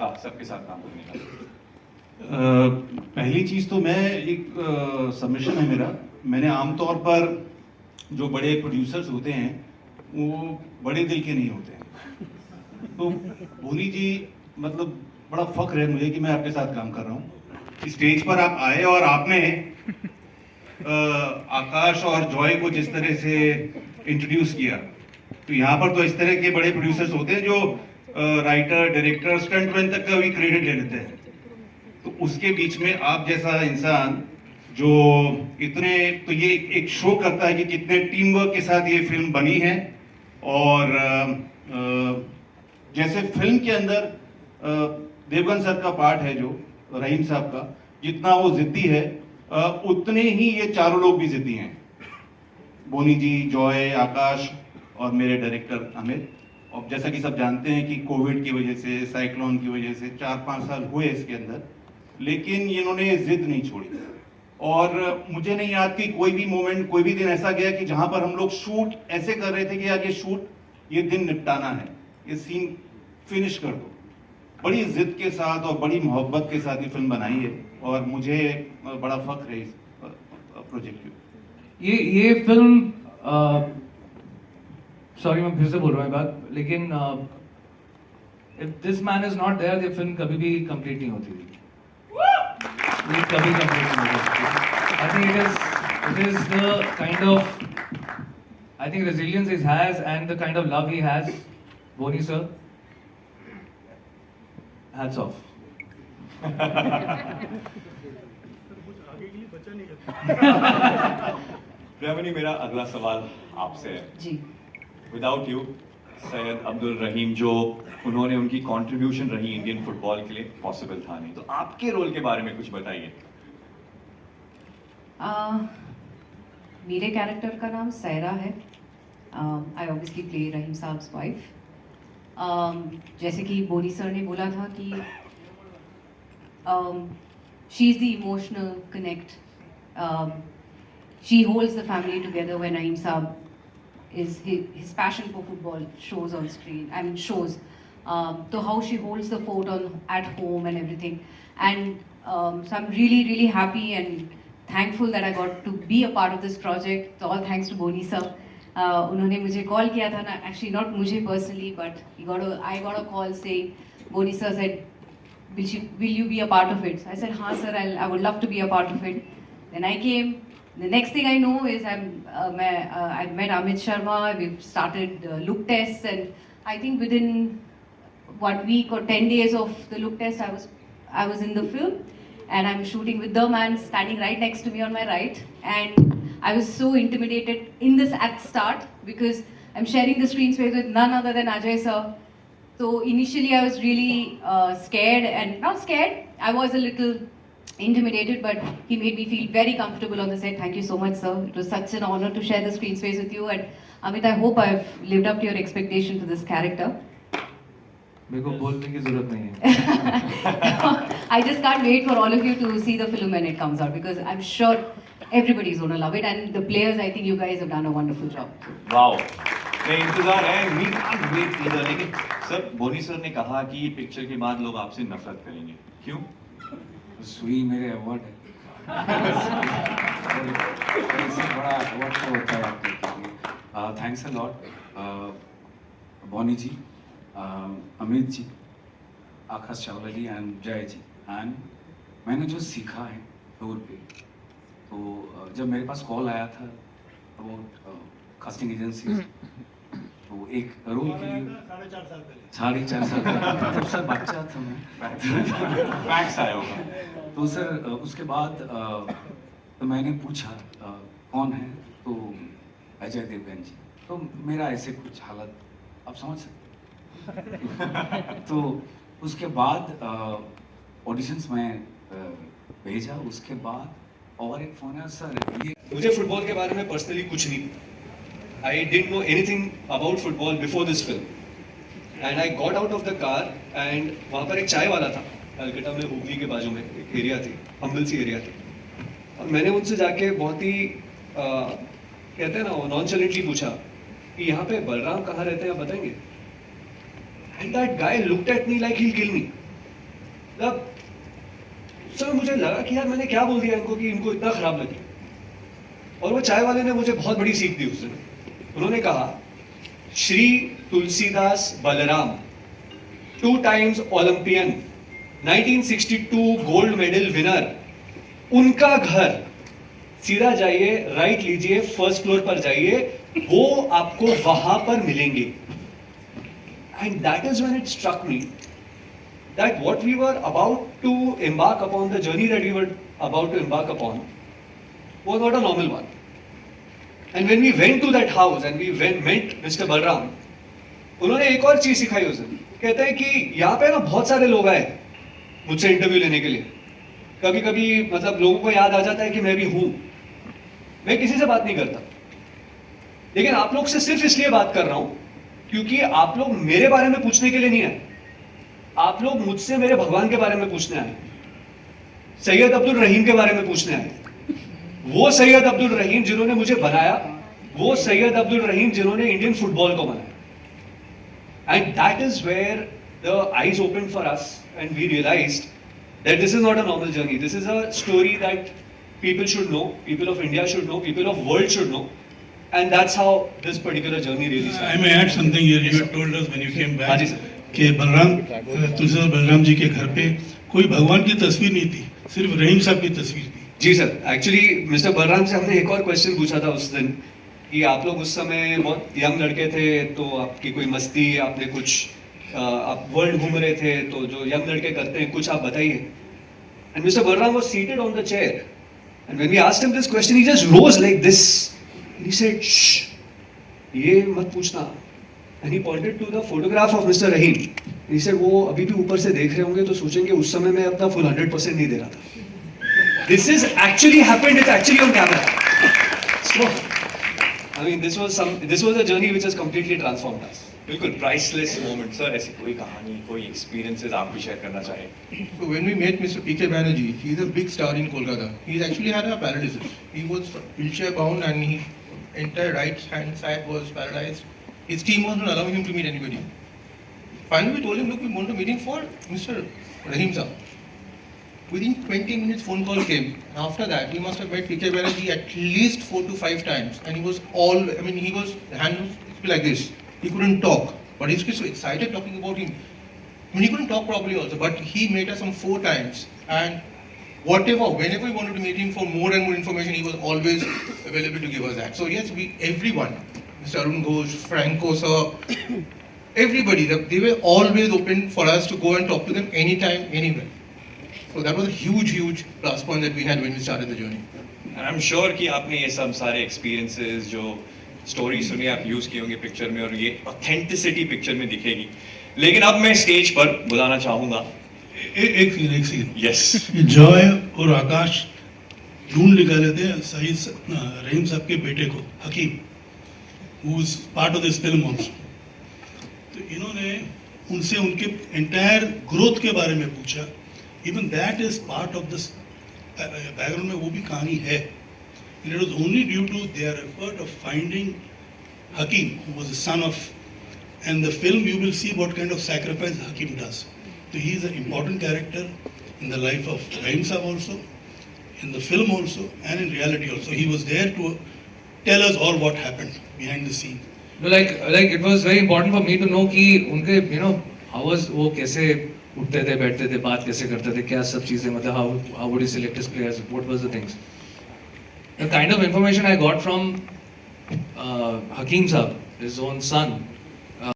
आपका सबके साथ काम करने का? पहली चीज़ तो मैं एक सबमिशन है मेरा। मैंने आमतौर पर जो बड़े प्रोड्यूसर्स होते हैं वो बड़े दिल के नहीं होते हैं। तो भोनी जी, मतलब बड़ा फख्र है मुझे कि मैं आपके साथ काम कर रहा हूँ। स्टेज पर आप आए और आपने आकाश और जॉय को जिस तरह से इंट्रोड्यूस किया, तो यहाँ पर तो इस तरह के बड़े प्रोड्यूसर्स होते हैं जो राइटर, डायरेक्टर, स्टंटमैन तक का भी क्रेडिट ले लेते हैं। तो उसके बीच में आप जैसा इंसान जो इतने, तो ये एक शो करता है कि कितने टीम वर्क के साथ ये फिल्म बनी है। और जैसे फिल्म के अंदर देवगन सर का पार्ट है, जो रहीम साहब का, जितना वो जिद्दी है उतने ही ये चारों लोग भी जिद्दी हैं। बोनी जी, जॉय, आकाश और मेरे डायरेक्टर अमित। और जैसा कि सब जानते हैं कि कोविड की वजह से, साइक्लोन की वजह से 4-5 साल हुए इसके अंदर, लेकिन इन्होंने जिद नहीं छोड़ी। और मुझे नहीं याद कि कोई भी मोमेंट, कोई भी दिन ऐसा गया कि जहां पर हम लोग शूट ऐसे कर रहे थे कि यार ये शूट, ये दिन निपटाना है, ये सीन फिनिश कर दो। बड़ी जिद के साथ और बड़ी मोहब्बत के साथ ये फिल्म बनाई है और मुझे बड़ा फख्र है इस प्रोजेक्ट पे। ये फिल्म, सॉरी मैं फिर से बोल रहा हूँ बात, लेकिन if this man is not there, ये फिल्म कभी भी कंप्लीट नहीं होती थी। ये कभी कंप्लीट नहीं होती। I think it is the kind of, I think resilience he has and the kind of love he has, Boney sir, hats off. रेवनी, मेरा अगला सवाल आपसे है जी। विदाउट यू सैयद अब्दुल रहीम, जो उन्होंने, उनकी कंट्रीब्यूशन रही इंडियन फुटबॉल के लिए, पॉसिबल था नहीं। तो आपके रोल के बारे में कुछ बताइए। मेरे कैरेक्टर का नाम सैरा है। I obviously play Rahim sahab's wife. जैसे कि बोनी सर ने बोला था कि she is the emotional connect, she holds the family together when Rahim sahab is his passion for football shows on screen. I mean shows. So how she holds the fort on at home and everything. And so I'm really happy and thankful that I got to be a part of this project. So all thanks to Boni sir. उन्होंने मुझे call किया था ना, actually not मुझे personally, but I got a call saying, Boni sir said, will you be a part of it? So I said, हाँ sir, I would love to be a part of it. Then I came. The next thing I know is I met Amit Sharma. We've started look tests, and I think within 1 week or 10 days of the look test, I was in the film, and I'm shooting with the man standing right next to me on my right, and I was so intimidated in this at start because I'm sharing the screen space with none other than Ajay sir. So initially I was really scared, and not scared. I was a little intimidated, but he made me feel very comfortable on the set. Thank you so much, sir. It was such an honor to share the screen space with you. And Amit, I hope I've lived up to your expectation for this character. मेरे को बोलने की जरूरत नहीं है। I just can't wait for all of you to see the film when it comes out, because I'm sure everybody's going to love it. And the players, I think you guys have done a wonderful job. Wow, मैं इंतजार है, we can't wait either। लेकिन sir, बोनी sir ने कहा कि picture के बाद लोग आपसे नफरत करेंगे, क्यों? सुई मेरे अवार्ड है। इससे बड़ा अवार्ड तो होता है आपके लिए। Thanks a lot Boney ji, Amit ji, Akash Chawla ji and Jai ji. And मैंने जो सीखा है फ्लोर पे, तो जब मेरे पास कॉल आया था अबाउट कास्टिंग एजेंसी, तो एक रोल के लिए 4.5 साल पहले, तब सर बच्चा था मैं। फैक्स आया होगा। तो सर उसके बाद तो मैंने पूछा कौन है, तो अजय देवगन जी। तो मेरा ऐसे कुछ हालत आप समझ सकते। तो उसके बाद ऑडिशंस में भेजा, उसके बाद और एक फोन है सर, ये मुझे फुटबॉल के बारे में पर्सनली कुछ नहीं, I didn't know anything about football before this film, and I got out of the car, and वहाँ पर एक चाय वाला था कलकत्ता में, हुगली के बाजू में एक एरिया थी, हम्बल सी एरिया थी, और मैंने उनसे जाके बहुत ही कहते हैं ना, नॉनचलेंटली पूछा कि यहाँ पे बलराम कहाँ रहते हैं, आप बताएंगे? And that guy looked at me like he will kill me. मतलब उस समय मुझे लगा कि यार मैंने क्या बोल दिया इनको कि इनको इतना खराब लगे। और वो चाय वाले ने मुझे बहुत बड़ी सीख दी उस दिन। उन्होंने कहा, Shri Tulsidas Balram, 2 times Olympian, 1962 gold medal winner, उनका घर, सीधा जाइए, राइट लीजिए, फर्स्ट फ्लोर पर जाइए, वो आपको वहां पर मिलेंगे। And that is when it struck me that what we were about to embark upon, the journey that we were about to embark upon, was not a normal one. And when we went to that house and we met Mr. Balram, उन्होंने एक और चीज सिखाई उस दिन। कहते हैं कि यहाँ पे ना बहुत सारे लोग आए मुझसे इंटरव्यू लेने के लिए। कभी कभी मतलब लोगों को याद आ जाता है कि मैं भी हूं। मैं किसी से बात नहीं करता, लेकिन आप लोग से सिर्फ इसलिए बात कर रहा हूं क्योंकि आप लोग मेरे बारे में पूछने के लिए नहीं आए, आप लोग मुझसे मेरे भगवान के बारे में पूछने आए, सैयद अब्दुल रहीम के बारे में पूछने आए। वो सैयद अब्दुल रहीम जिन्होंने मुझे बनाया, वो सैयद अब्दुल रहीम जिन्होंने इंडियन फुटबॉल को बनाया। And that is where the eyes open for us and we realized that this is not a normal journey, this is a story that people should know, people of India should know, people of world should know, and that's how this particular journey really I started. may add something here. You had told us when you came back हाँ जी sir. कि बलराम तुलसीदास बलराम जी के घर पे कोई भगवान की तस्वीर नहीं थी, सिर्फ रहीम साहब की तस्वीर थी। जी सर, एक्चुअली मिस्टर बलराम से हमने एक और क्वेश्चन पूछा था उस दिन कि आप लोग उस समय बहुत यंग लड़के थे, तो आपकी कोई मस्ती, आपने कुछ आप वर्ल्ड घूम रहे थे, तो जो यंग लड़के करते हैं कुछ आप बताइए। And mister Balram was seated on the chair and when we asked him this question he just rose like this and he said, श्श, ये मत पूछना। And he pointed to the photograph of mister Rahim. He said, वो अभी भी ऊपर से देख रहे होंगे तो सोचेंगे उस समय मैं अपना फुल 100% नहीं दे रहा था। This is actually happened. It's actually on camera. So, I mean, this was a journey which has completely transformed us. बिल्कुल प्राइसलेस मोमेंट सर। ऐसी कोई कहानी, कोई एक्सपीरियंसेस आप भी शेयर करना चाहें? So when we met Mr. P.K. Banerjee, he is a big star in Kolkata. He actually had a paralysis. He was wheelchair bound and his entire right hand side was paralyzed. His team was not allowing him to meet anybody. Finally, we told him, look, we want a meeting for Mr. Rahim Sir. Within 20 minutes, phone call came. And after that, we must have met P.K. Banerjee at least 4 to 5 times. And he was he was, the hand was like this. He couldn't talk. But he was so excited talking about him. I mean, he couldn't talk properly also. But he met us some 4 times. And whenever we wanted to meet him for more and more information, he was always available to give us that. So yes, everyone, Mr. Arun Ghosh, Franco sir, everybody, they were always open for us to go and talk to them anytime, anywhere. So that was a huge plus point that we had when we started the journey. And I'm sure कि आपने ये सब सारे experiences जो story सुनी आप use किए होंगे पिक्चर में, और ये ऑथेंटिसिटी पिक्चर में दिखेगी। लेकिन अब मैं स्टेज पर बुलाना चाहूंगा एक सेकंड यस ये जॉय और आकाश ढूंढ निकाले थे रहीम साहब के बेटे को, हकीम, who is part of this film also. तो इन्होंने उनसे उनके एंटायर ग्रोथ के बारे में पूछा। Even that is part of this background में वो भी कहानी है। It was only due to their effort of finding Hakim, who was the son of, and the film you will see what kind of sacrifice Hakim does. So he is an important character in the life of Rahim Saab also, in the film also, and in reality also. He was there to tell us all what happened behind the scene. No, like it was very important for me to know कि उनके how was वो कैसे उठते थे, बैठते थे, बात कैसे करते थे, क्या सब चीजें, मतलब how would he select his players, what was the things. The kind of information I got from Hakim Saab, his own son,